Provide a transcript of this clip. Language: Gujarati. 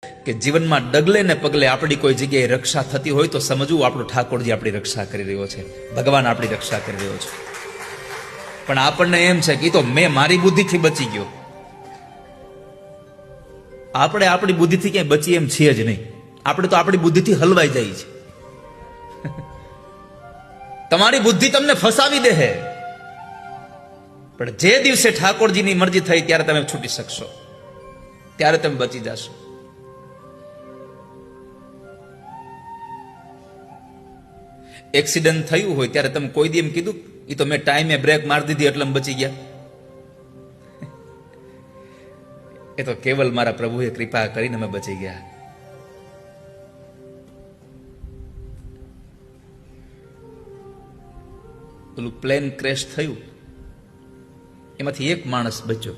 કે જીવનમાં ડગલે ને પગલે આપણી કોઈ જગ્યાએ રક્ષા થતી હોય તો સમજવું આપણો ઠાકોરજી આપણી રક્ષા કરી રહ્યો છે, ભગવાન આપણી રક્ષા કરી રહ્યો છે. પણ આપણને એમ છે કે તો મેં મારી બુદ્ધિથી બચી ગયો. આપણે આપણી બુદ્ધિથી ક્યાંય બચી એમ છીએ જ નહીં. આપણે તો આપણી બુદ્ધિથી હલવાઈ જાય છે. તમારી બુદ્ધિ તમને ફસાવી દે છે, પણ જે દિવસે ઠાકોરજીની મરજી થઈ ત્યારે તમે છૂટી શકશો, ત્યારે તમે બચી જશો. એક્સિડન્ટ થયું હોય ત્યારે તમે કોઈ દી એમ કીધું એ તો મેં ટાઈમે બ્રેક મારી દીધી એટલે બચી ગયા? એ તો કેવલ મારા પ્રભુએ કૃપા કરીને અમે બચી ગયા. પેલું પ્લેન ક્રેશ થયું, એમાંથી એક માણસ બચ્યો.